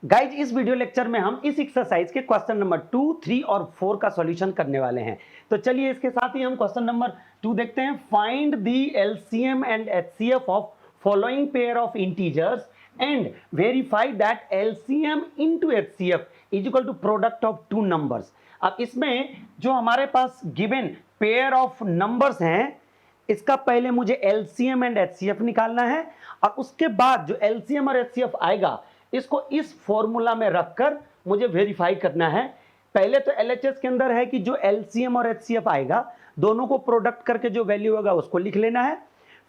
Guys इस video lecture में हम इस एक्सरसाइज के क्वेश्चन नंबर 2, 3 और 4 का सॉल्यूशन करने वाले हैं। तो चलिए इसके साथ ही हम क्वेश्चन नंबर 2 देखते हैं। Find the LCM and HCF of following pair of integers and verify that LCM into HCF is equal to product of two numbers. अब इसमें जो हमारे पास गिवन पेयर ऑफ नंबर्स हैं, इसका पहले मुझे एलसीएम एंड एचसीएफ निकालना है और उसके बाद जो एलसीएम और एचसीएफ आएगा इसको इस फॉर्मूला में रखकर मुझे वेरीफाई करना है। पहले तो एलएचएस के अंदर है कि जो एलसीएम और एचसीएफ आएगा दोनों को प्रोडक्ट करके जो वैल्यू होगा उसको लिख लेना है।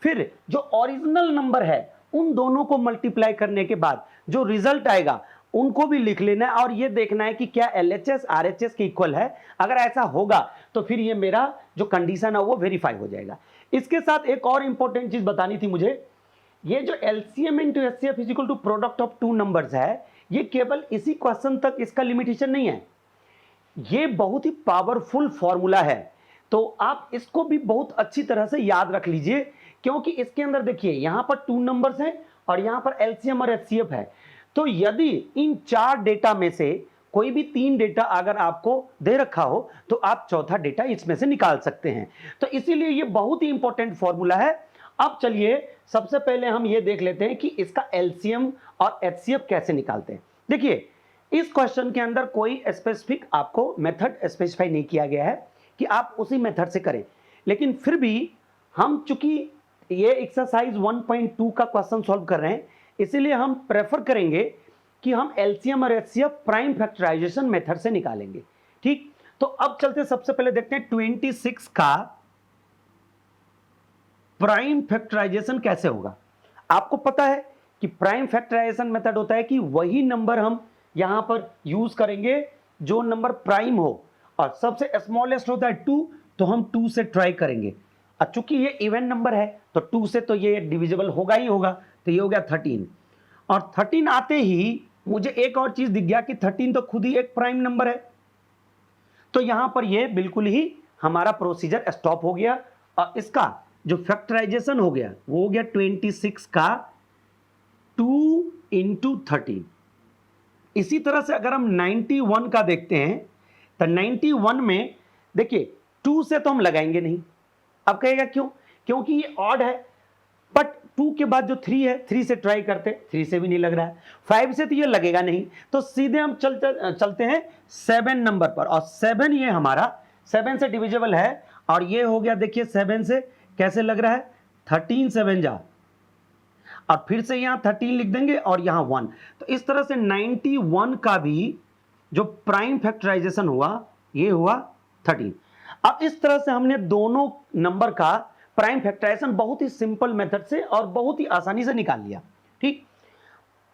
फिर जो ओरिजिनल नंबर है उन दोनों को मल्टीप्लाई करने के बाद जो रिजल्ट आएगा उनको भी लिख लेना है और ये देखना है कि क्या एलएचएस आरएचएस के इक्वल है। अगर ऐसा होगा तो फिर ये मेरा जो कंडीशन है वो वेरीफाई हो जाएगा। इसके साथ एक और इंपॉर्टेंट चीज बतानी थी मुझे, ये जो LCM into HCF is equal to product of two numbers है, ये केवल इसी क्वेश्चन तक इसका लिमिटेशन नहीं है, ये बहुत ही पावरफुल फॉर्मूला है। तो आप इसको भी बहुत अच्छी तरह से याद रख लीजिए, क्योंकि इसके अंदर देखिए यहां पर टू नंबर्स हैं और यहां पर एलसीएम और एचसीएफ है। तो यदि इन चार डेटा में से कोई भी तीन डेटा अगर आपको दे रखा हो तो आप चौथा डेटा इसमें से निकाल सकते हैं। तो इसीलिए ये बहुत ही इंपॉर्टेंट फॉर्मूला है। अब चलिए सबसे पहले हम ये देख लेते हैं कि इसका एलसीएम और एचसीएफ कैसे निकालते हैं। देखिए इस क्वेश्चन के अंदर कोई स्पेसिफिक आपको मेथड स्पेसिफाई नहीं किया गया है कि आप उसी मेथड से करें, लेकिन फिर भी हम चूंकि ये एक्सरसाइज 1.2 का क्वेश्चन सॉल्व कर रहे हैं इसीलिए हम प्रेफर करेंगे कि हम एलसीएम और एचसीएफ प्राइम फैक्टराइजेशन मेथड से निकालेंगे। ठीक, तो अब चलते सबसे पहले देखते हैं 26 का प्राइम फैक्टराइजेशन कैसे होगा। आपको पता है कि प्राइम फैक्टराइजेशन मेथड होता है कि वही नंबर हम यहां पर यूज करेंगे जो नंबर प्राइम हो और सबसे स्मॉलेस्ट होता है 2, तो हम 2 से ट्राई करेंगे। और चूंकि ये इवन नंबर है तो 2 से तो ये डिविजिबल होगा ही होगा, तो ये हो गया 13। और 13 आते ही मुझे एक और चीज दिख गया कि 13 तो खुद ही एक प्राइम नंबर है, तो यहां पर ये बिल्कुल ही हमारा प्रोसीजर स्टॉप हो गया और इसका जो फैक्टराइजेशन हो गया वो हो गया 26 का 2 इंटू 13। इसी तरह से अगर हम 91 का देखते हैं तो 91 में देखिए 2 से तो हम लगाएंगे नहीं। अब कहेगा क्यों? क्योंकि ये ऑड है, बट 2 के बाद जो 3 है 3 से ट्राई करते, 3 से भी नहीं लग रहा है, 5 से तो ये लगेगा नहीं, तो सीधे हम चलते हैं 7 नंबर पर और 7 ये हमारा 7 से डिविजिबल है और ये हो गया देखिए 7 से कैसे लग रहा है 13 7 जा और फिर से यहां 13 लिख देंगे और यहां 1। तो इस तरह से 91 का भी जो प्राइम फैक्टराइजेशन हुआ ये हुआ 13। अब इस तरह से हमने दोनों नंबर का प्राइम फैक्टराइजेशन बहुत ही सिंपल मेथड से और बहुत ही आसानी से निकाल लिया। ठीक,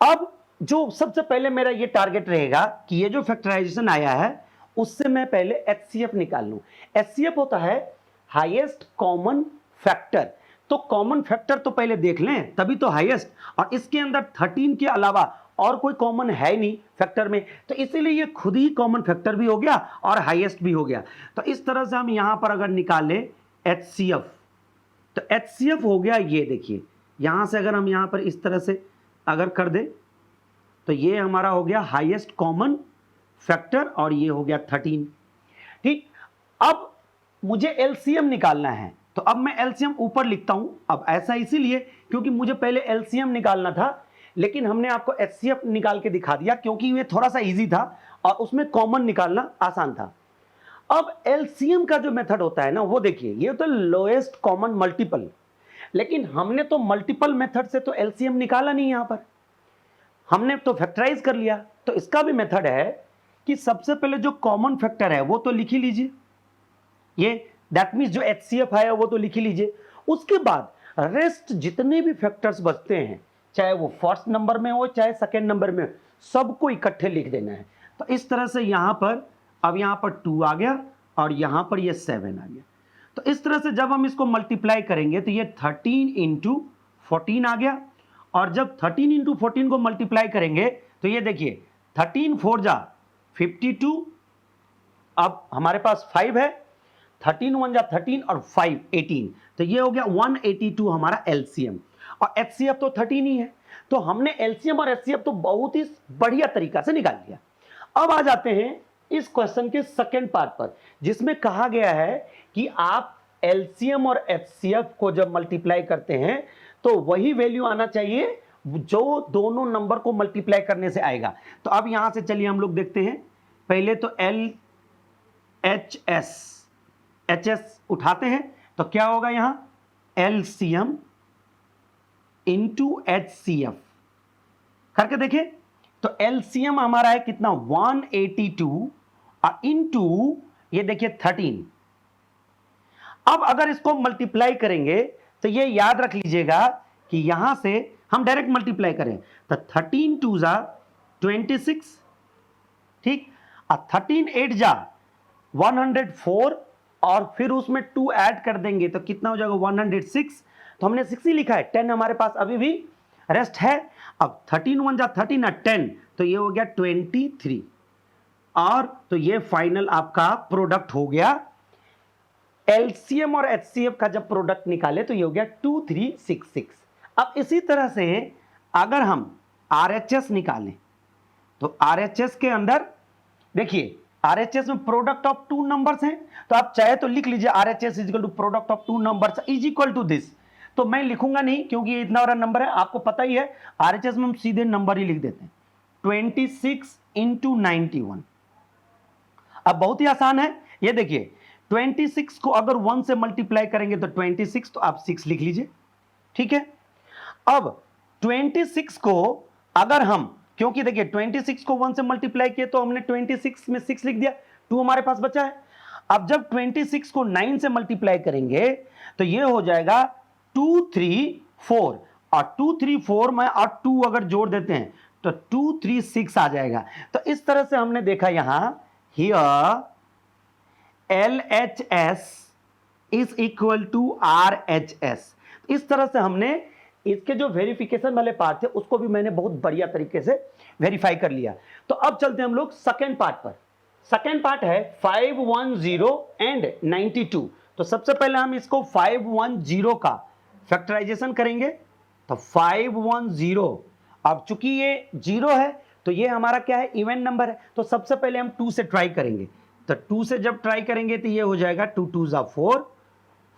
अब जो सबसे पहले मेरा ये टारगेट रहेगा कि ये जो फैक्टराइजेशन आया है उससे मैं पहले एचसीएफ निकाल लूं। एचसीएफ होता है हाईएस्ट कॉमन फैक्टर, तो कॉमन फैक्टर तो पहले देख लें तभी तो हाईएस्ट, और इसके अंदर 13 के अलावा और कोई कॉमन है नहीं फैक्टर में, तो इसीलिए ये खुद ही कॉमन फैक्टर भी हो गया और हाईएस्ट भी हो गया। तो इस तरह से हम यहां पर अगर निकाले एचसीएफ तो एचसीएफ हो गया, ये देखिए यहां से अगर हम यहां पर इस तरह से अगर कर दे तो ये हमारा हो गया हाईएस्ट कॉमन फैक्टर और ये हो गया 13। ठीक, अब मुझे एलसीएम निकालना है तो अब मैं एलसीएम ऊपर लिखता हूं। अब ऐसा इसीलिए क्योंकि मुझे पहले एलसीएम निकालना था, लेकिन हमने आपको एचसीएफ निकाल के दिखा दिया क्योंकि ये थोड़ा सा इजी था और उसमें कॉमन निकालना आसान था। अब एलसीएम का जो मेथड होता है ना वो देखिए ये तो लोएस्ट कॉमन मल्टीपल, लेकिन हमने तो मल्टीपल मेथड से तो एलसीएम निकाला नहीं, यहां पर हमने तो फैक्टराइज कर लिया। तो इसका भी मेथड है कि सबसे पहले जो कॉमन फैक्टर है वो तो लिख ही लीजिए, ये दैट मीन्स जो एचसीएफ है वो तो लिख ही लीजिए। उसके बाद रेस्ट जितने भी फैक्टर्स बचते हैं चाहे वो फर्स्ट नंबर में हो चाहे सेकेंड नंबर में हो, सबको इकट्ठे लिख देना है। तो इस तरह से यहां पर अब यहां पर 2 आ गया और यहां पर ये 7 आ गया। तो इस तरह से जब हम इसको मल्टीप्लाई करेंगे तो ये 13 इंटू 14 आ गया और जब 13 इंटू 14 को मल्टीप्लाई करेंगे तो ये देखिए 13 4 जा 52, अब हमारे पास 5 है, 13 1 जा 13 और 5 18, तो ये हो गया 182 हमारा एलसीएम और एचसीएफ तो 13 ही है। तो हमने एलसीएम और एचसीएफ तो बहुत ही बढ़िया तरीका से निकाल लिया। अब आ जाते हैं इस क्वेश्चन के सेकंड पार्ट पर, जिसमें कहा गया है कि आप एलसीएम और एचसीएफ को जब मल्टीप्लाई करते हैं तो वही वैल्यू आना चाहिए जो दोनों नंबर को मल्टीप्लाई करने से आएगा। तो अब यहां से चलिए हम लोग देखते हैं। पहले तो एच एस उठाते हैं, तो क्या होगा यहां एलसीएम इंटू एचसीएफ करके देखें। तो एलसीएम हमारा है कितना 182 और इंटू ये देखिए 13। अब अगर इसको मल्टीप्लाई करेंगे तो ये याद रख लीजिएगा कि यहां से हम डायरेक्ट मल्टीप्लाई करें तो 13 2 जा 26, ठीक, और 13 8 जा 104 और फिर उसमें 2 ऐड कर देंगे तो कितना हो जाएगा 106। तो हमने 6 ही लिखा है, 10 हमारे पास अभी भी रेस्ट है। अब 13 1 जा 13 और 10 तो ये हो गया 23 और तो ये फाइनल आपका प्रोडक्ट हो गया। एलसीएम और एचसीएफ का जब प्रोडक्ट निकाले तो ये हो गया 2366। अब इसी तरह से अगर हम आरएचएस निकालें तो आरएचएस के अंदर देखिए आरएचएस में प्रोडक्ट ऑफ टू नंबर्स हैं, तो आप चाहे तो लिख लीजिए RHS is equal to product of two numbers is equal to this. तो मैं लिखूंगा नहीं क्योंकि ये इतना बड़ा नंबर है, आपको पता ही है आरएचएस में हम सीधे नंबर ही लिख देते हैं 26 इंटू 91। अब बहुत ही आसान है, ये देखिए 26 को अगर 1 से मल्टीप्लाई करेंगे तो 26, तो आप 6 लिख लीजिए, ठीक है। अब 26 को अगर हम, क्योंकि देखिए 26 को 1 से मल्टीप्लाई किए तो हमने 26 में 6 लिख दिया, 2 हमारे पास बचा है। अब जब 26 को 9 से मल्टीप्लाई करेंगे तो ये हो जाएगा 2 3 4 और 2 3 4 में और 2 अगर जोड़ देते हैं तो 2 3 6 आ जाएगा। तो इस तरह से हमने देखा यहां here LHS is equal to RHS। इस तरह से हमने इसके जो वेरिफिकेशन वाले पार्ट थे उसको भी मैंने बहुत बढ़िया तरीके से वेरीफाई कर लिया। तो अब चलते हैं हम लोग सेकेंड पार्ट पर। सेकेंड पार्ट है 510 एंड 92। तो सबसे पहले हम इसको 510 का फैक्टराइजेशन करेंगे। तो 510, अब चूंकि ये 0 है तो ये हमारा क्या है इवन नंबर है, तो सबसे पहले हम 2 से ट्राई करेंगे। तो 2 से जब ट्राई करेंगे तो ये हो जाएगा 2 2 जा 4,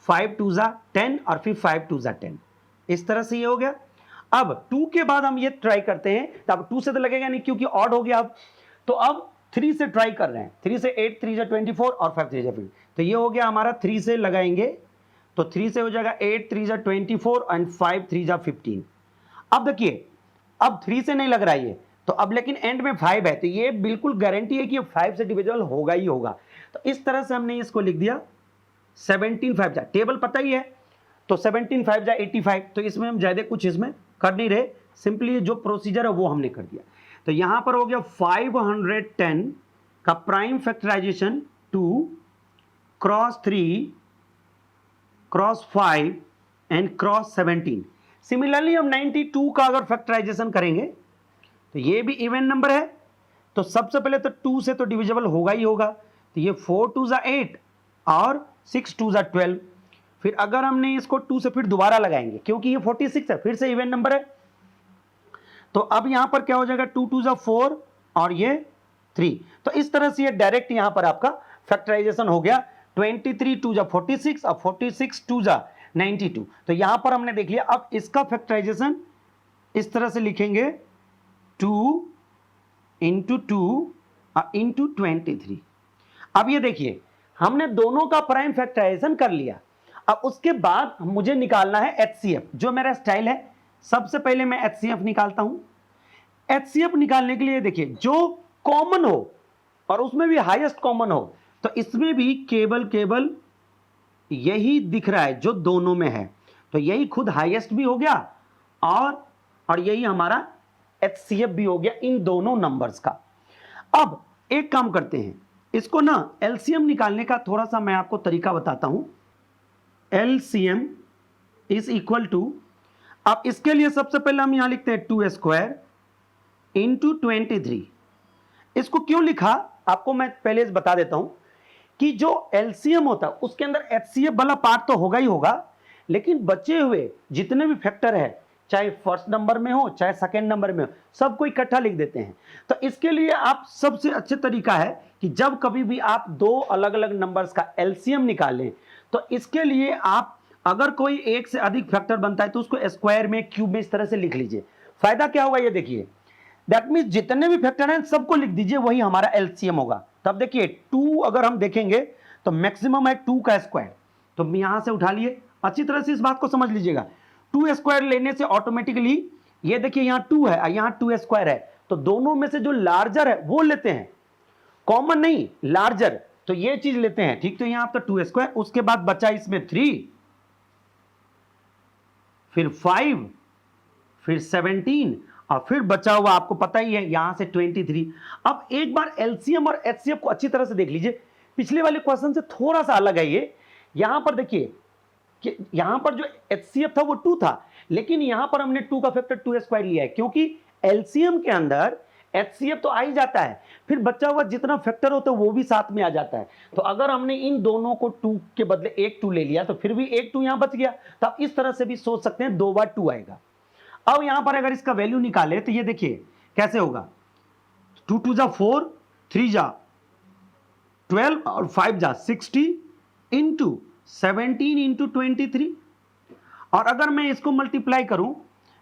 5 2 जा 10 और फिर 5 2 जा 10। इस तरह से ये हो गया। अब 2 के बाद हम ये ट्राई करते हैं, तो अब 2 से तो लगेगा नहीं क्योंकि ऑड हो गया। अब तो अब 3 से ट्राई कर रहे हैं। 3 से 8 3 जा 24 और 5 3 जा 15। तो ये हो गया हमारा 3 से लगाएंगे तो 3 से हो जाएगा 8 3 जा 24 एंड 5 3 जा 15। अब देखिए अब 3 से नहीं लग रहा है ये, तो अब लेकिन एंड में 5 है तो ये बिल्कुल गारंटी है कि ये 5 से डिविजिबल होगा ही होगा। तो इस तरह से हमने इसको लिख दिया 17 5 जा, टेबल पता ही है, तो 17 5 जा 85। तो इसमें हम ज्यादा कुछ इसमें कर नहीं रहे, सिंपली जो प्रोसीजर है वो हमने कर दिया। तो यहां पर हो गया 510 का prime factorization 2 cross 3 cross 5 and cross 17। Similarly हम 92 का अगर फैक्टराइजेशन करेंगे तो ये भी इवन नंबर है, तो सबसे पहले तो 2 से तो डिविजिबल होगा ही होगा। तो ये 4 2 जा 8 और 6 2 जा 12। फिर अगर हमने इसको 2 से फिर दोबारा लगाएंगे क्योंकि ये 46 है, फिर से इवन नंबर है। तो अब यहां पर क्या हो जाएगा 2 2 जा 4 और ये 3। तो इस तरह से ये डायरेक्ट यहां पर आपका फैक्टराइजेशन हो गया 23 2 जा 46 और 46 2 जा 92। तो यहां पर हमने देख लिया। अब इसका फैक्टराइजेशन इस तरह से लिखेंगे 2 इंटू 2 इंटू 23। अब ये देखिए हमने दोनों का प्राइम फैक्टराइजेशन कर लिया। अब उसके बाद मुझे निकालना है एचसीएफ, जो मेरा स्टाइल है। सबसे पहले मैं एचसीएफ निकालता हूं। एचसीएफ निकालने के लिए देखिए जो कॉमन हो और उसमें भी हाईएस्ट कॉमन हो, तो इसमें भी केवल यही दिख रहा है जो दोनों में है, तो यही खुद हाईएस्ट भी हो गया और यही हमारा एचसीएफ भी हो गया इन दोनों नंबर्स का। अब एक काम करते हैं, इसको ना एलसीएम निकालने का थोड़ा सा मैं आपको तरीका बताता हूं। एलसीएम इज इक्वल टू, अब इसके लिए सबसे पहले हम यहां लिखते हैं 2 स्क्वायर इंटू 23। इसको क्यों लिखा आपको मैं पहले बता देता हूं कि जो एलसीएम होता है उसके अंदर एचसीएफ वाला पार्ट तो होगा ही होगा, लेकिन बचे हुए जितने भी फैक्टर है चाहे फर्स्ट नंबर में हो चाहे सेकंड नंबर में हो, सबको इकट्ठा लिख देते हैं। तो इसके लिए आप सबसे अच्छे तरीका है कि जब कभी भी आप दो अलग अलग नंबर्स का एलसीएम निकालें, तो इसके लिए आप अगर कोई एक से अधिक फैक्टर बनता है तो उसको स्क्वायर में, क्यूब में इस तरह से लिख लीजिए। फायदा क्या होगा ये देखिए, दैट मीन्स जितने भी फैक्टर हैं सबको लिख दीजिए, वही हमारा एलसीएम होगा। तब देखिए 2 अगर हम देखेंगे तो मैक्सिमम है 2 का स्क्वायर, तो यहां से उठा लिए। अच्छी तरह से इस बात को समझ लीजिएगा, 2 स्क्वायर लेने से ऑटोमेटिकली ये देखिए यहां 2 है, यहां 2 स्क्वायर है, तो दोनों में से जो लार्जर है वो लेते हैं, कॉमन नहीं लार्जर, तो ये चीज लेते हैं। ठीक, तो यहां पर 2 स्क्वायर, उसके बाद बचा इसमें 3, फिर 5, फिर 17 और फिर बचा हुआ आपको पता ही है यहां से 23। अब एक बार एलसीएम और एचसीएफ को अच्छी तरह से देख लीजिए, पिछले वाले क्वेश्चन से थोड़ा सा अलग है ये। यहां पर देखिए कि यहां पर जो एचसीएफ था वो 2 था, लेकिन यहां पर हमने 2 का फैक्टर 2 स्क्वायर लिया है, क्योंकि एलसीएम के अंदर एचसीएफ तो आ ही जाता है, फिर बचा हुआ जितना फैक्टर होता है वो भी साथ में आ जाता है। तो अगर हमने इन दोनों को 2 के बदले एक 2 ले लिया तो फिर भी एक 2 यहां बच गया। तो आप इस तरह से भी सोच सकते हैं, 2 बार 2 आएगा। अब यहां पर अगर इसका वैल्यू निकाले तो ये देखिए कैसे होगा, 2 2 जा 4, 3 जा 12 और 5 जा 60 इंटू 17 इंटू 23। और अगर मैं इसको मल्टीप्लाई करूं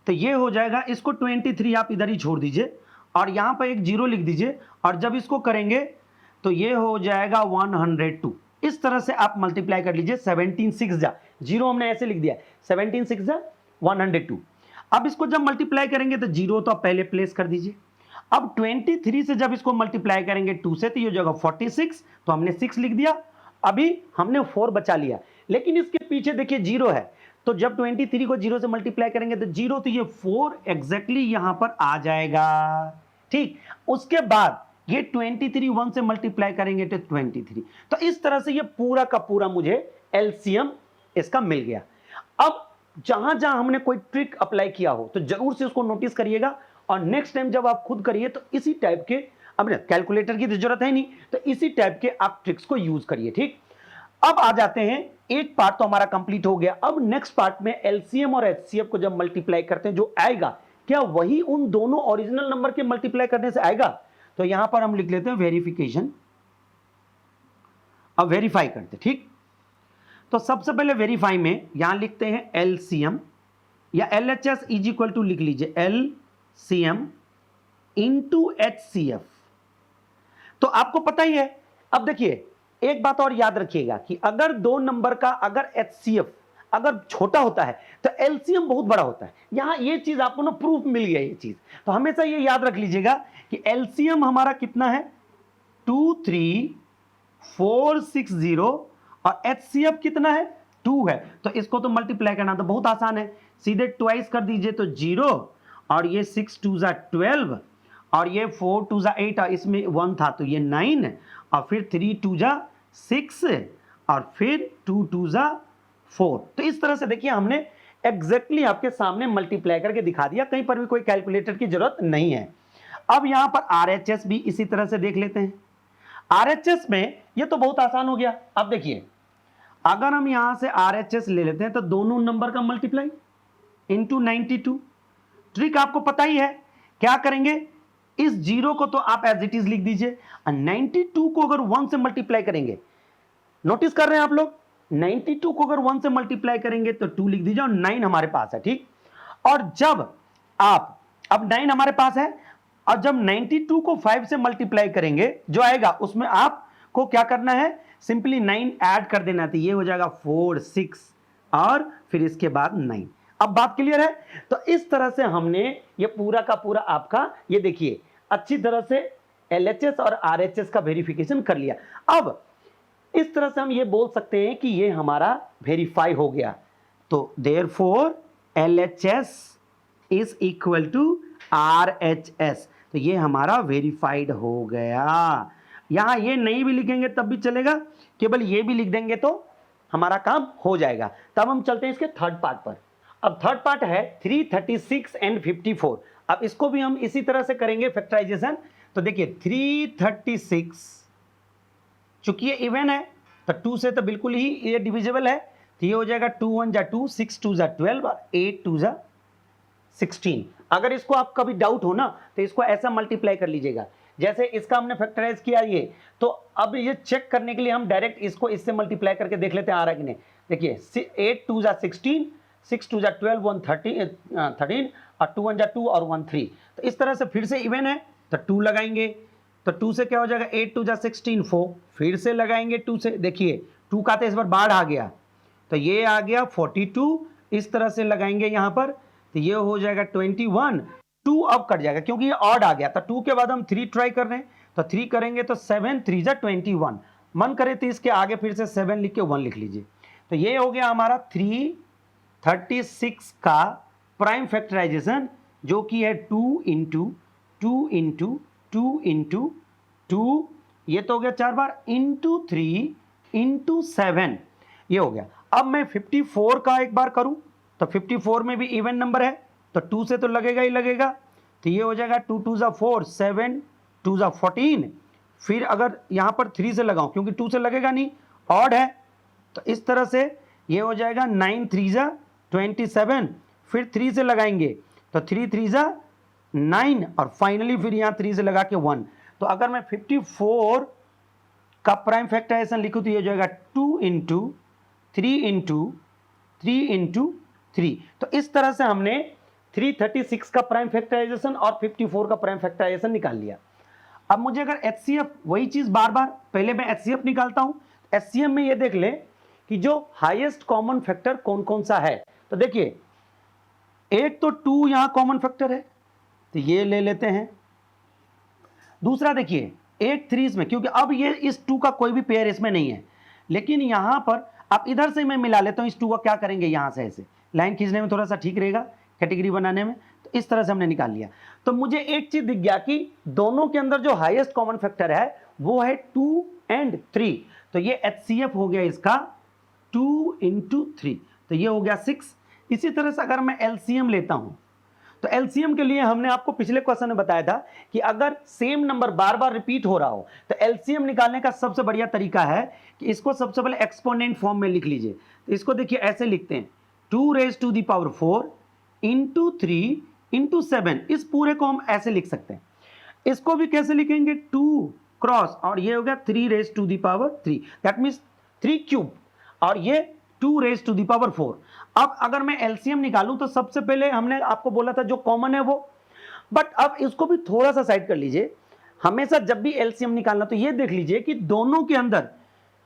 तो ये हो जाएगा, इसको 23 आप इधर ही छोड़ दीजिए और यहां पर एक 0 लिख दीजिए, और जब इसको करेंगे तो ये हो जाएगा 102। इस तरह से आप मल्टीप्लाई कर लीजिए। 17 6 जा 0 हमने ऐसे लिख दिया, 17 6 जा 102। अब इसको जब मल्टीप्लाई करेंगे तो 0 तो आप पहले प्लेस कर दीजिए। अब 23 से जब इसको मल्टीप्लाई करेंगे 2 से तो ये हो जाएगा 46, तो हमने 6 लिख दिया। अभी हमने 4 बचा लिया, लेकिन इसके पीछे देखिए 0 है, तो जब 23 को 0 से मल्टीप्लाई करेंगे तो 0, तो ये 4 एग्जैक्टली यहां पर आ जाएगा। ठीक, उसके बाद ये 23 1 से मल्टीप्लाई करेंगे तो 23। तो इस तरह से ये पूरा का पूरा मुझे एलसीएम इसका मिल गया। अब जहां जहां हमने कोई ट्रिक अप्लाई किया हो तो जरूर से उसको नोटिस करिएगा, और नेक्स्ट टाइम जब आप खुद करिए तो इसी टाइप के, अब कैलकुलेटर की तो जरूरत है नहीं, तो इसी टाइप के आप ट्रिक्स को यूज करिए। ठीक, अब आ जाते हैं, एक पार्ट तो हमारा कंप्लीट हो गया। अब नेक्स्ट पार्ट में एलसीएम और एचसीएफ को जब मल्टीप्लाई करते हैं जो आएगा, क्या वही उन दोनों ओरिजिनल नंबर के मल्टीप्लाई करने से आएगा? तो यहां पर हम लिख लेते हैं वेरिफिकेशन। अब वेरीफाई करते हैं। ठीक, तो सबसे पहले वेरीफाई में यहां लिखते हैं एलसीएम या एलएचएस इज इक्वल टू लिख लीजिए एलसीएम इंटू एचसीएफ। तो आपको पता ही है। अब देखिए एक बात और याद रखिएगा कि अगर दो नंबर का अगर एचसीएफ अगर छोटा होता है तो एलसीएम बहुत बड़ा होता है। यहां ये चीज आपको ना प्रूफ मिल गया ये चीज, तो हमेशा ये याद रख लीजिएगा कि एलसीएम हमारा कितना है 23460 और एचसीएफ कितना है 2 है। तो इसको तो मल्टीप्लाई करना तो बहुत आसान है, सीधे ट्वाइस कर दीजिए तो 0 और ये 6 2 जा 12 और ये 4 2 जा 8 और इसमें 1 था तो ये 9 और फिर 3 2 जा 6 और फिर 2 2 जा 4। तो इस तरह से देखिए हमने एग्जैक्टली आपके सामने मल्टीप्लाई करके दिखा दिया, कहीं पर भी कोई कैलकुलेटर की जरूरत नहीं है। अब यहां पर आरएचएस भी इसी तरह से देख लेते हैं। आरएचएस में ये तो बहुत आसान हो गया। अब देखिए अगर हम यहां से आरएचएस ले लेते हैं तो दोनों नंबर का मल्टीप्लाई इंटू 92। ट्रिक आपको पता ही है, क्या करेंगे इस 0 को तो आप एज इट इज लिख दीजिए और 92 को अगर 1 से मल्टीप्लाई करेंगे, नोटिस कर रहे हैं आप लोग 92 को अगर 1 से मल्टीप्लाई करेंगे तो 2 लिख दीजिए और 9 हमारे पास है। ठीक, और जब आप अब 9 हमारे पास है और जब 92 को 5 से मल्टीप्लाई करेंगे जो आएगा उसमें आपको क्या करना है, सिंपली 9 ऐड कर देना, तो ये हो जाएगा 4 6 और फिर इसके बाद 9। अब बात क्लियर है। तो इस तरह से हमने ये पूरा का पूरा आपका ये देखिए अच्छी तरह से एलएचएस और आरएचएस का वेरिफिकेशन कर लिया। अब इस तरह से हम ये बोल सकते हैं कि ये हमारा वेरीफाई हो गया। तो therefore LHS is equal to RHS, तो ये हमारा वेरीफाइड हो गया। यहां ये नहीं भी लिखेंगे तब भी चलेगा, केवल ये भी लिख देंगे तो हमारा काम हो जाएगा। तब हम चलते हैं इसके थर्ड पार्ट पर। अब थर्ड पार्ट है 336 एंड 54। अब इसको भी हम इसी तरह से करेंगे फैक्टराइजेशन। तो देखिए 336 चूंकि ये इवन है तो 2 से तो बिल्कुल ही ये डिविजिबल है, तो ये हो जाएगा 2 1 जा 2 6 2 जा 12 और 8 2 जा 16। अगर इसको आप कभी डाउट हो ना तो इसको ऐसा मल्टीप्लाई कर लीजिएगा, जैसे इसका हमने फैक्टराइज किया ये, तो अब ये चेक करने के लिए हम डायरेक्ट इसको इससे मल्टीप्लाई करके देख लेते हैं आ रहा है कि नहीं। देखिए 8 2 जा 16, 6 2 जा 12, 1 13 और 2 1 जा 2 और 1 3। तो इस तरह से फिर से इवन है तो 2 लगाएंगे, तो 2 से क्या हो जाएगा, 8 2 जा 16 4, फिर से लगाएंगे 2 से, देखिए 2 का तो इस बार बाढ़ आ गया तो ये आ गया 42, इस तरह से लगाएंगे यहाँ पर तो ये हो जाएगा 21, 2 अब कट जाएगा क्योंकि ये ऑड आ गया था। 2 के बाद हम 3 ट्राई कर रहे हैं तो 3 करेंगे तो 7 3 जा 21, मन करे तो इसके आगे फिर से 7 लिख के 1 लिख लीजिए। तो ये हो गया हमारा 336 का प्राइम फैक्टराइजेशन, जो कि है 2 इंटू 2 इंटू 2 इंटू 2, ये तो हो गया 4 बार, इंटू 3 इंटू 7, ये हो गया। अब मैं 54 का एक बार करूं तो 54 में भी इवन नंबर है तो 2 से तो लगेगा ही लगेगा, तो ये हो जाएगा 2 2 जा 4, 7 2 जा 14, फिर अगर यहाँ पर 3 से लगाऊं क्योंकि 2 से लगेगा नहीं, ऑड है, तो इस तरह से ये हो जाएगा 9 3 जा 27, फिर 3 से लगाएंगे तो 3 3 जा 9 और फाइनली फिर यहाँ 3 से लगा के 1। तो अगर मैं 54 का प्राइम फैक्टराइजेशन लिखूं तो ये हो जाएगा 2 इंटू 3 इंटू 3 इंटू 3। तो इस तरह से हमने 336 का प्राइम फैक्टराइजेशन और 54 का प्राइम फैक्टराइजेशन निकाल लिया। अब मुझे अगर एचसीएफ, वही चीज बार बार, पहले मैं एचसीएफ निकालता हूं, एचसीएफ में ये देख ले कि जो हाईएस्ट कॉमन फैक्टर कौन कौन सा है। तो देखिए एक तो 2 यहां कॉमन फैक्टर है तो ये ले लेते हैं, दूसरा देखिए 8 3 में, क्योंकि अब ये इस 2 का कोई भी पेयर इसमें नहीं है, लेकिन यहां पर आप इधर से मैं मिला लेता हूं, इस 2 का क्या करेंगे, यहां से ऐसे लाइन खींचने में थोड़ा सा ठीक रहेगा, कैटेगरी बनाने में, तो इस तरह से हमने निकाल लिया। तो मुझे एक चीज दिख गया कि दोनों के अंदर जो हाईएस्ट कॉमन फैक्टर है वो है 2 and 3, तो ये एचसीएफ हो गया इसका 2 into 3, तो ये हो गया 6। इसी तरह से अगर मैं एलसीएम लेता हूं तो एलसीएम के लिए हमने आपको पिछले क्वेश्चन में बताया था कि अगर सेम नंबर बार बार रिपीट हो रहा हो तो एलसीएम निकालने का सबसे बढ़िया तरीका है कि इसको सबसे पहले एक्सपोनेंट फॉर्म में लिख लीजिए। तो इसको देखिए ऐसे लिखते हैं 2 raised to the power 4 into 3 into 7, इस पूरे को हम ऐसे लिख सकते हैं। इसको भी कैसे लिखेंगे, 2 क्रॉस और ये हो गया 3 raised to the power 3, that means 3 cube, और ये 2 raised to the power 4। अब अगर मैं एलसीएम निकालूं तो सबसे पहले हमने आपको बोला था जो कॉमन है वो, बट अब इसको भी थोड़ा सा साइड कर लीजिए। हमेशा जब भी एलसीएम निकालना तो ये देख लीजिए कि दोनों के अंदर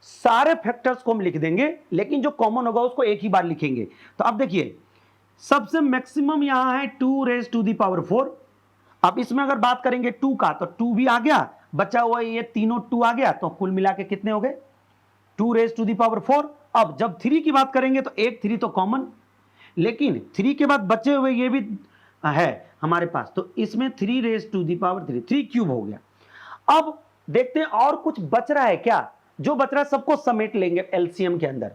सारे फैक्टर्स को हम लिख देंगे, लेकिन जो कॉमन होगा उसको एक ही बार लिखेंगे। तो अब देखिए सबसे मैक्सिमम यहां है 2 raised to the power 4। अब इसमें अगर बात करेंगे 2 का तो 2 भी आ गया, बचा हुआ ये तीनों 2 आ गया, तो कुल मिला के कितने हो गए, 2 raised to the power 4। अब जब 3 की बात करेंगे तो एक 3 तो कॉमन, लेकिन 3 के बाद बचे हुए ये भी है हमारे पास, तो इसमें 3 raised to the power 3, 3 cube हो गया। अब देखते हैं और कुछ बच रहा है क्या, जो बच रहा है सबको समेट लेंगे एलसीएम के अंदर।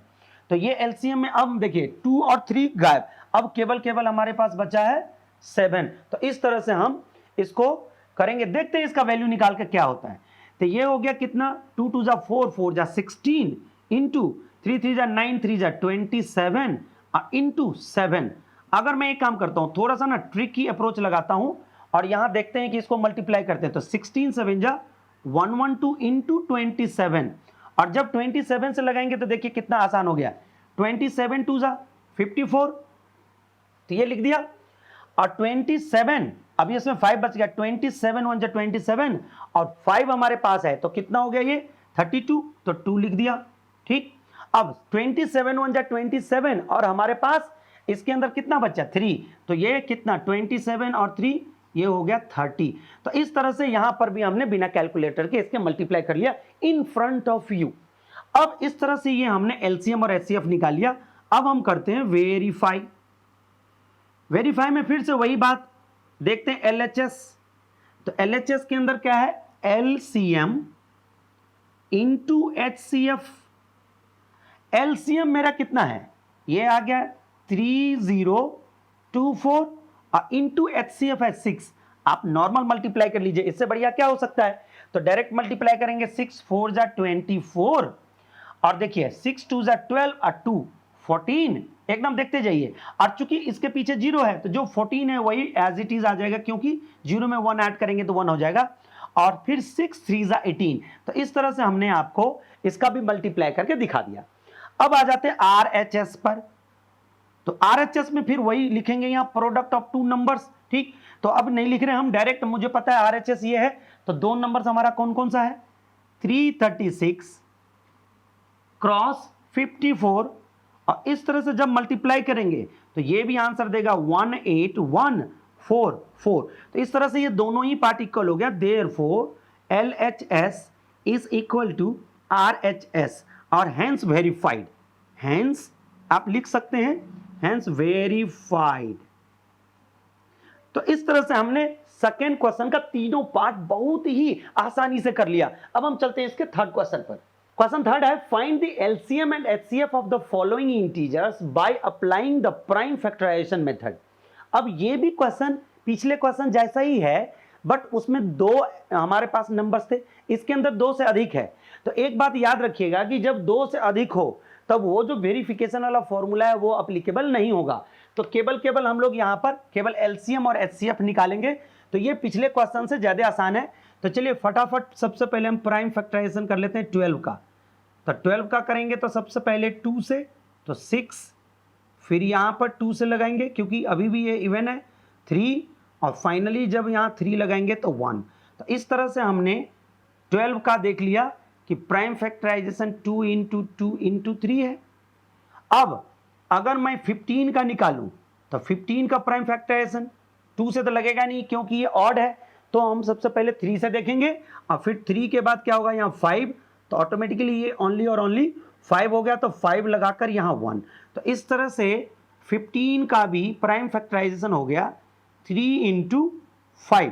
तो ये एलसीएम में अब देखिए 2 और 3 गायब, अब केवल हमारे पास बचा है 7। तो इस तरह से हम इसको करेंगे, देखते हैं इसका वैल्यू निकाल के क्या होता है। तो ये हो गया कितना, 2 2 जा 4, 4 जा 16 इंटू 3 3 जा 9, 3 जा 27 और इंटू 7। अगर मैं एक काम करता हूं, थोड़ा सा ना ट्रिकी अप्रोच लगाता हूं और यहां देखते हैं कि इसको मल्टीप्लाई करते हैं, तो 16 7 जा 112 इंटू 27, और जब 27 से लगाएंगे तो देखिए कितना आसान हो गया, 27 2 जा 54, तो ये लिख दिया, और 27 अभी इसमें 5 बच गया, 27 1 जा 27 और 5 हमारे पास है, तो कितना हो गया ये 32, तो 2 लिख दिया। ठीक, अब 27 1 जा 27 और हमारे पास इसके अंदर कितना बचा 3, तो ये कितना 27 और 3, ये हो गया 30। तो इस तरह से यहां पर भी हमने बिना कैलकुलेटर के इसके मल्टीप्लाई कर लिया इन फ्रंट ऑफ यू। अब इस तरह से ये हमने एलसीएम और एचसीएफ निकाल लिया। अब हम करते हैं वेरीफाई। वेरीफाई में फिर से वही बात देखते हैं, एलएचएस। तो एलएचएस के अंदर क्या है, एलसीएम इंटू एचसीएफ। एलसीएम मेरा कितना है, ये आ गया 3024 और इंटू एचसीएफ है 6। आप नॉर्मल मल्टीप्लाई कर लीजिए, इससे बढ़िया क्या हो सकता है। तो डायरेक्ट मल्टीप्लाई करेंगे, 6 4 जा 24 और देखिए 6 2 जा 12 और 2 14 एकदम देखते जाइए, और चूंकि इसके पीछे 0 है तो जो 14 है वही एज इट इज आ जाएगा, क्योंकि 0 में 1 ऐड करेंगे तो 1 हो जाएगा, और फिर 6 3 18। तो इस तरह से हमने आपको इसका भी मल्टीप्लाई करके दिखा दिया। अब आ जाते हैं RHS पर। तो RHS में फिर वही लिखेंगे यहाँ, प्रोडक्ट ऑफ टू नंबर्स, ठीक। तो अब नहीं लिख रहे हम डायरेक्ट, मुझे पता है RHS ये है, तो दो नंबर्स हमारा कौन कौन सा है, 336 क्रॉस 54, और इस तरह से जब मल्टीप्लाई करेंगे तो ये भी आंसर देगा 18144। तो इस तरह से ये दोनों ही पार्ट इक्वल हो गया, therefore LHS is equal to RHS, और हैंस वेरीफाइड, हैंस आप लिख सकते हैं हैंस वेरीफाइड। तो इस तरह से हमने सेकेंड क्वेश्चन का तीनों पार्ट बहुत ही आसानी से कर लिया। अब हम चलते हैं इसके थर्ड क्वेश्चन पर। क्वेश्चन थर्ड है, find the LCM and HCF of the following integers by applying the prime factorization method. अब ये भी क्वेश्चन पिछले क्वेश्चन जैसा ही है, बट उसमें दो हमारे पास नंबर्स थे, इसके अंदर दो से अधिक है। तो एक बात याद रखिएगा कि जब दो से अधिक हो तब वो जो वेरिफिकेशन वाला फॉर्मूला है वो अप्लीकेबल नहीं होगा। तो केवल हम लोग यहाँ पर केवल LCM और HCF निकालेंगे। तो ये पिछले क्वेश्चन से ज्यादा आसान है। तो चलिए फटाफट सबसे पहले हम प्राइम फैक्टराइजेशन कर लेते हैं 12 का। तो 12 का करेंगे तो सबसे पहले 2 से तो 6, फिर यहाँ पर 2 से लगाएंगे क्योंकि अभी भी ये इवन है, 3, और फाइनली जब यहाँ 3 लगाएंगे तो 1। तो इस तरह से हमने 12 का देख लिया कि प्राइम फैक्टराइजेशन 2 इंटू 2 इंटू 3 है। अब अगर मैं 15 का निकालूं तो 15 का प्राइम फैक्टराइजेशन 2 से तो लगेगा नहीं क्योंकि ये ऑड है, तो हम सबसे पहले 3 से देखेंगे, और फिर 3 के बाद क्या होगा यहाँ 5, तो ऑटोमेटिकली ये ओनली और ओनली 5 हो गया, तो 5 लगाकर यहाँ 1। तो इस तरह से 15 का भी प्राइम फैक्टराइजेशन हो गया 3 इंटू 5।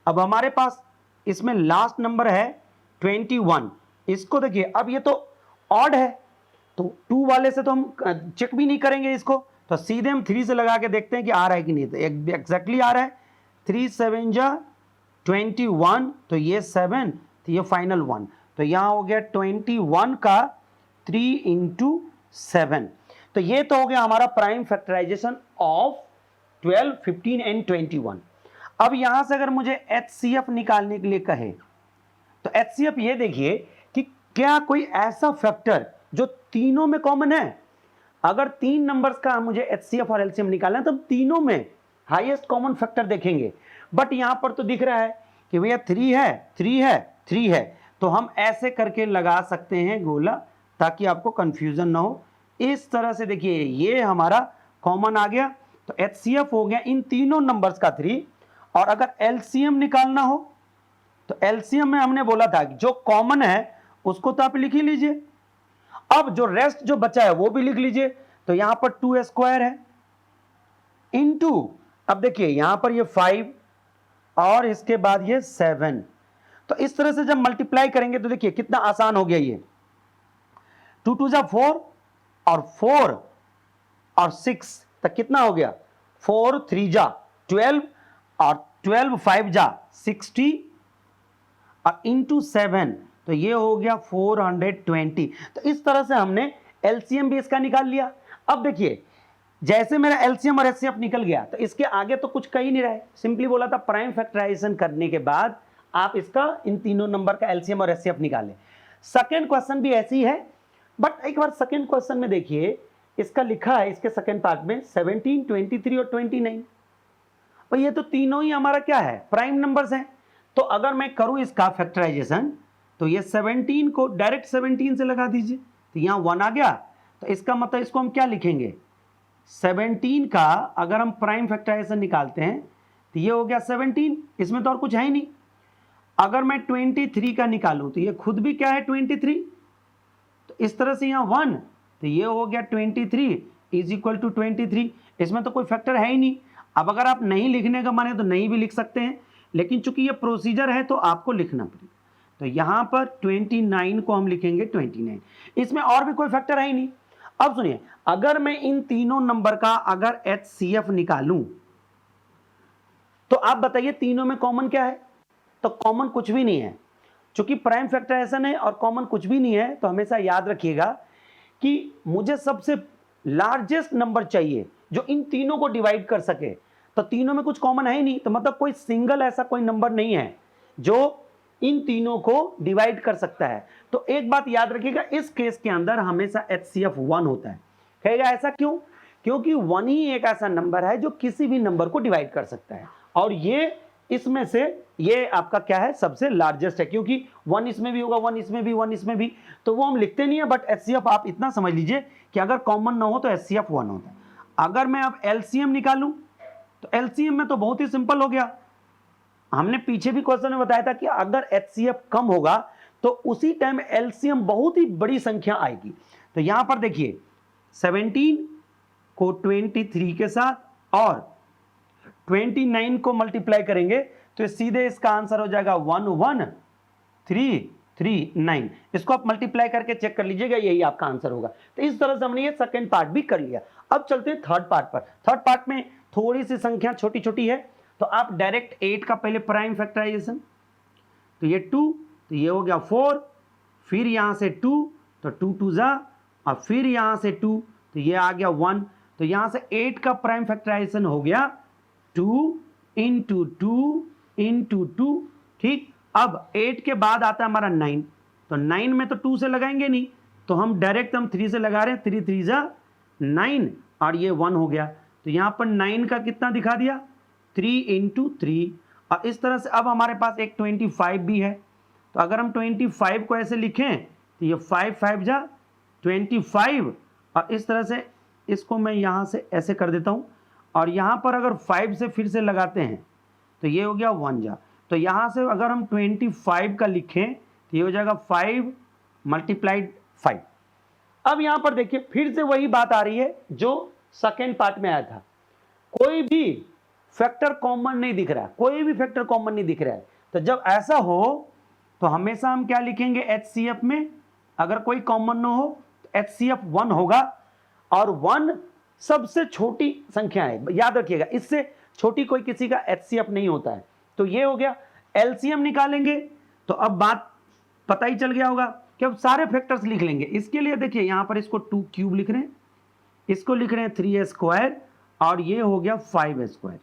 अब हमारे पास इसमें लास्ट नंबर है 21। इसको देखिए, अब ये तो ऑड है तो 2 वाले से तो हम चेक भी नहीं करेंगे इसको, तो सीधे हम 3 से लगा के देखते हैं कि आ रहा है कि नहीं। तो एग्जैक्टली आ रहा है, 3 7 जा 21, तो ये 7, तो ये फाइनल 1, तो यहाँ हो गया 21 का 3 इंटू 7। तो ये तो हो गया हमारा प्राइम फैक्टराइजेशन ऑफ 12, 15 एंड 21। अब यहां से अगर मुझे HCF निकालने के लिए कहे तो HCF ये देखिए कि क्या कोई ऐसा फैक्टर जो तीनों में कॉमन है। अगर 3 नंबर्स का मुझे HCF और LCM निकालना है तो तीनों में हाईएस्ट कॉमन फैक्टर देखेंगे, बट यहां पर तो दिख रहा है कि भैया 3 है 3 है 3 है, तो हम ऐसे करके लगा सकते हैं गोला ताकि आपको कंफ्यूजन ना हो। इस तरह से देखिए ये हमारा कॉमन आ गया, तो HCF हो गया इन तीनों नंबर्स का 3। और अगर LCM निकालना हो तो LCM में हमने बोला था कि जो कॉमन है उसको तो आप लिख ही लीजिए, अब जो रेस्ट जो बचा है वो भी लिख लीजिए। तो यहां पर 2 स्क्वायर है इनटू, अब देखिए यहां पर ये 5 और इसके बाद ये 7। तो इस तरह से जब मल्टीप्लाई करेंगे तो देखिए कितना आसान हो गया, ये 2 2 जा 4 और 4 और 6 तक कितना हो गया, 4 3 जा 12 और 12 5 जा 60 और इंटू 7, तो ये हो गया 420। तो इस तरह से हमने LCM भी इसका निकाल लिया। अब देखिए जैसे मेरा LCM और HCF निकल गया तो इसके आगे तो कुछ कही नहीं रहा है, सिंपली बोला था प्राइम फैक्टराइजेशन करने के बाद आप इसका इन तीनों नंबर का LCM और HCF निकालें। सेकेंड क्वेश्चन भी ऐसी है, बट एक बार सेकेंड क्वेश्चन में देखिए इसका लिखा है इसके सेकेंड पार्ट में 17 23 और 29, और ये तो तीनों ही हमारा क्या है, प्राइम नंबर्स हैं। तो अगर मैं करूं इसका फैक्टराइजेशन तो ये 17 को डायरेक्ट 17 से लगा दीजिए, तो यहाँ 1 आ गया, तो इसका मतलब इसको हम क्या लिखेंगे, 17 का अगर हम प्राइम फैक्टराइजेशन निकालते हैं तो ये हो गया 17, इसमें तो और कुछ है ही नहीं। अगर मैं 23 का निकालूं तो ये खुद भी क्या है 23, तो इस तरह से यहाँ 1, तो ये हो गया 23 इज इक्वल टू 23, इसमें तो कोई फैक्टर है ही नहीं। अब अगर आप नहीं लिखने का माने तो नहीं भी लिख सकते हैं, लेकिन चूंकि ये प्रोसीजर है तो आपको लिखना पड़ेगा। तो यहाँ पर 29 को हम लिखेंगे 29, इसमें और भी कोई फैक्टर है ही नहीं। अब सुनिए, अगर मैं इन तीनों नंबर का अगर HCF निकालूं तो आप बताइए तीनों में कॉमन क्या है, तो कॉमन कुछ भी नहीं है। चूंकि प्राइम फैक्टराइजेशन है और कॉमन कुछ भी नहीं है, तो हमेशा याद रखिएगा कि मुझे सबसे लार्जेस्ट नंबर चाहिए जो इन तीनों को डिवाइड कर सके। तो तीनों में कुछ कॉमन है ही नहीं, तो मतलब कोई सिंगल ऐसा कोई नंबर नहीं है जो इन तीनों को डिवाइड कर सकता है। तो एक बात याद रखिएगा, इस केस के अंदर हमेशा HCF 1 होता है। कहेगा ऐसा क्यों? क्योंकि 1 ही एक ऐसा नंबर है जो किसी भी नंबर को डिवाइड कर सकता है, और ये इसमें से ये आपका क्या है, सबसे लार्जेस्ट है, क्योंकि 1 इसमें भी होगा, 1 इसमें भी, 1 इसमें भी, तो वो हम लिखते नहीं है। बट HCF आप इतना समझ लीजिए कि अगर कॉमन ना हो तो HCF 1 होता है। अगर मैं अब LCM निकालूं तो LCM में तो बहुत ही सिंपल हो गया। हमने पीछे भी क्वेश्चन में बताया था कि अगर HCF कम होगा तो उसी टाइम LCM बहुत ही बड़ी संख्या आएगी। तो यहां पर देखिए 17 को 23 के साथ और 29 को मल्टीप्लाई करेंगे तो सीधे इसका आंसर हो जाएगा 11339। इसको आप मल्टीप्लाई करके चेक कर लीजिएगा, यही आपका आंसर होगा। तो इस तरह से हमने ये सेकंड पार्ट भी कर लिया। अब चलते हैं थर्ड पार्ट पर। थर्ड पार्ट में थोड़ी सी संख्या छोटी छोटी है, तो आप डायरेक्ट 8 का पहले प्राइम फैक्टराइजेशन, तो ये 2, तो ये हो गया 4, फिर यहां से 2, तो 2 2 जा, और फिर यहां से 2, तो ये आ गया 1। तो यहां से 8 का प्राइम फैक्टराइजेशन हो गया 2 इंटू 2 इंटू 2। ठीक, अब 8 के बाद आता है हमारा 9, तो 9 में तो 2 से लगाएंगे नहीं, तो हम डायरेक्ट 3 से लगा रहे हैं, 3 3 जा 9, और ये 1 हो गया। तो यहां पर 9 का कितना दिखा दिया, 3 इंटू 3। और इस तरह से अब हमारे पास एक 25 भी है, तो अगर हम 25 को ऐसे लिखें तो ये 5 5 जा 25, और इस तरह से इसको मैं यहाँ से ऐसे कर देता हूँ, और यहाँ पर अगर 5 से फिर से लगाते हैं तो ये हो गया 1 जा। तो यहाँ से अगर हम 25 का लिखें तो ये हो जाएगा 5 मल्टीप्लाइड 5। अब यहाँ पर देखिए फिर से वही बात आ रही है जो सेकेंड पार्ट में आया था, कोई भी फैक्टर कॉमन नहीं दिख रहा है, कोई भी फैक्टर कॉमन नहीं दिख रहा है। तो जब ऐसा हो तो हमेशा हम क्या लिखेंगे HCF में, अगर कोई कॉमन ना हो तो HCF 1 होगा, और 1 सबसे छोटी संख्या है, याद रखिएगा, इससे छोटी कोई किसी का HCF नहीं होता है। तो ये हो गया। LCM निकालेंगे तो अब बात पता ही चल गया होगा कि अब सारे फैक्टर्स लिख लेंगे। इसके लिए देखिए यहां पर इसको 2 क्यूब लिख रहे हैं, इसको लिख रहे हैं 3 स्क्वायर, और ये हो गया 5 स्क्वायर।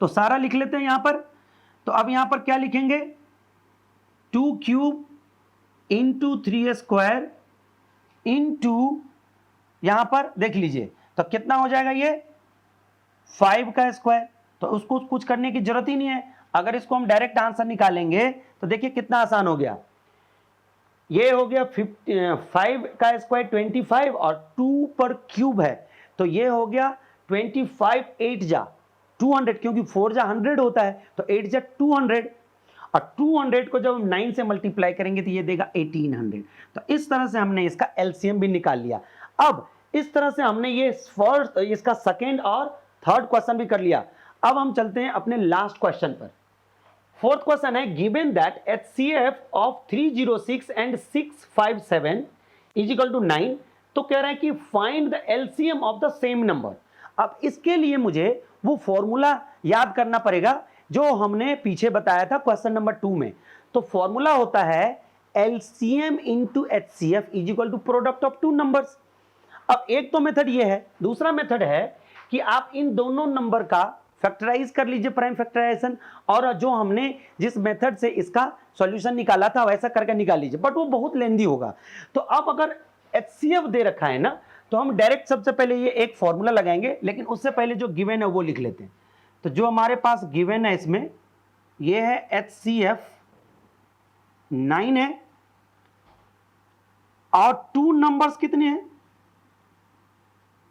तो सारा लिख लेते हैं यहां पर। तो अब यहां पर क्या लिखेंगे, 2 क्यूब इंटू 3 स्क्वायर इंटू, यहां पर देख लीजिए तो कितना हो जाएगा, ये 5 का स्क्वायर। तो उसको कुछ करने की जरूरत ही नहीं है, अगर इसको हम डायरेक्ट आंसर निकालेंगे तो देखिए कितना आसान हो गया। ये हो गया 5 का स्क्वायर 25, और 2 पर क्यूब है तो ये हो गया 25 8 जा 200, क्योंकि 4 जा 100 होता है, तो 8 जा 200, और 200 को जब हम 9 से मल्टीप्लाई करेंगे तो ये देगा 1800। तो इस तरह से हमने इसका LCM भी निकाल लिया। अब इस तरह से हमने ये फर्स्ट, इसका सेकेंड और थर्ड क्वेश्चन भी कर लिया। अब हम चलते हैं अपने लास्ट क्वेश्चन पर। फोर्थ क्वेश्चन है, given that HCF of 306 and 657 is equal to 9। तो कह रहा है कि find the LCM of the same number. अब इसके लिए मुझे वो फॉर्मूला याद करना पड़ेगा जो हमने पीछे बताया था क्वेश्चन नंबर 2 में। तो फॉर्मूला होता है LCM into HCF is equal to product of 2 numbers. अब एक तो मेथड ये है, दूसरा मेथड है कि आप इन दोनों नंबर का फैक्टराइज कर लीजिए, प्राइम फैक्टराइजेशन, और जो हमने जिस मेथड से इसका सॉल्यूशन निकाला था वैसा करके निकाल लीजिए, बट वो बहुत लेंदी होगा। तो अब अगर HCF दे रखा है ना, तो हम डायरेक्ट सबसे पहले ये एक फॉर्मूला लगाएंगे, लेकिन उससे पहले जो गिवन है वो लिख लेते हैं। तो जो हमारे पास गिवन है इसमें ये है HCF 9 है, और 2 नंबर्स कितने हैं,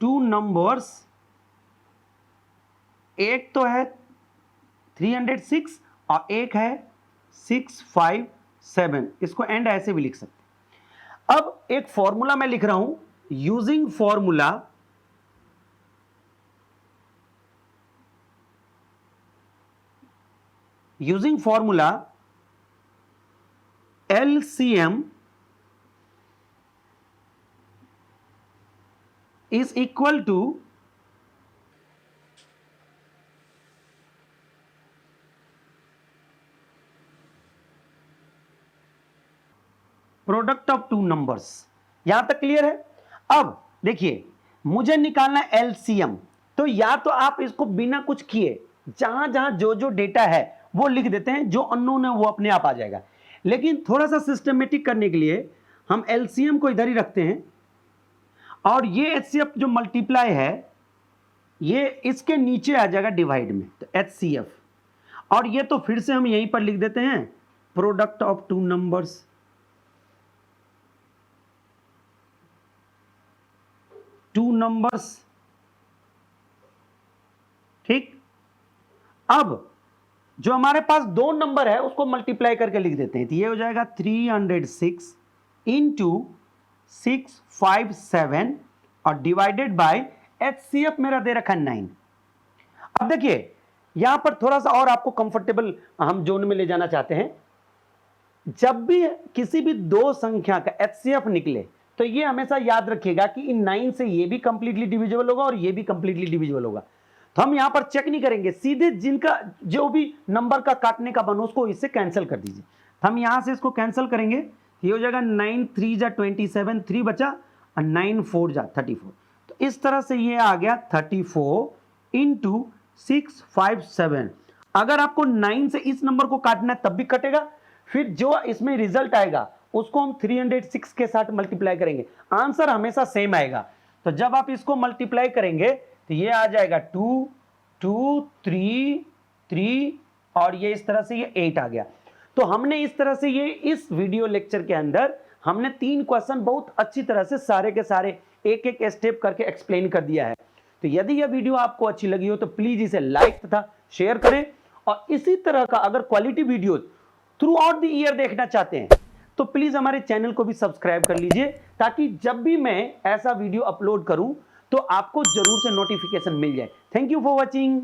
2 नंबर्स, एक तो है 306 और एक है 657। इसको एंड ऐसे भी लिख सकते। अब एक फॉर्मूला मैं लिख रहा हूं, using formula LCM is equal to product of 2 numbers. यहां तक क्लियर है। अब देखिए मुझे निकालना है एलसीएम, तो या तो आप इसको बिना कुछ किए जहां जहां जो जो डेटा है वो लिख देते हैं, जो अननोन है वो अपने आप आ जाएगा। लेकिन थोड़ा सा सिस्टमेटिक करने के लिए हम एलसीएम को इधर ही रखते हैं, और ये एचसीएफ जो मल्टीप्लाई है ये इसके नीचे आ जाएगा डिवाइड में, तो एचसीएफ। और ये तो फिर से हम यहीं पर लिख देते हैं प्रोडक्ट ऑफ टू नंबर्स, ठीक। अब जो हमारे पास दो नंबर है उसको मल्टीप्लाई करके लिख देते हैं, तो ये हो जाएगा 306 इंटू 657 और डिवाइडेड बाय एचसीएफ मेरा दे रखा है 9। अब देखिए यहां पर थोड़ा सा और आपको कंफर्टेबल हम जोन में ले जाना चाहते हैं। जब भी किसी भी दो संख्या का एचसीएफ निकले तो ये हमेशा याद रखिएगा कि इन 9 से ये भी कंप्लीटली डिविजिबल होगा और ये भी कंप्लीटली डिविजिबल होगा। तो हम यहां पर चेक नहीं करेंगे, सीधे जिनका जो भी नंबर का काटने का बनो उसको इससे कैंसिल कर दीजिए। हम यहां से इसको कैंसिल करेंगे, ये हो जाएगा 9 3 जा 27, 3 बचा और 9 4 जा 34। तो इस तरह से ये आ गया 34 इंटू 657। अगर आपको 9 से इस नंबर को काटना है तब भी कटेगा, फिर जो इसमें रिजल्ट आएगा उसको हम 306 के साथ मल्टीप्लाई करेंगे, आंसर हमेशा सेम आएगा। तो जब आप इसको मल्टीप्लाई करेंगे तो ये आ जाएगा 2 2 3 3 और ये इस तरह से ये 8 आ गया। तो हमने इस तरह से ये इस वीडियो लेक्चर के अंदर हमने 3 क्वेश्चन बहुत अच्छी तरह से सारे के सारे एक एक स्टेप करके एक्सप्लेन कर दिया है। तो यदि यह वीडियो आपको अच्छी लगी हो तो प्लीज इसे लाइक तथा शेयर करें, और इसी तरह का अगर quality video through out the year देखना चाहते हैं तो प्लीज हमारे चैनल को भी सब्सक्राइब कर लीजिए, ताकि जब भी मैं ऐसा वीडियो अपलोड करूं तो आपको जरूर से नोटिफिकेशन मिल जाए। Thank you for watching.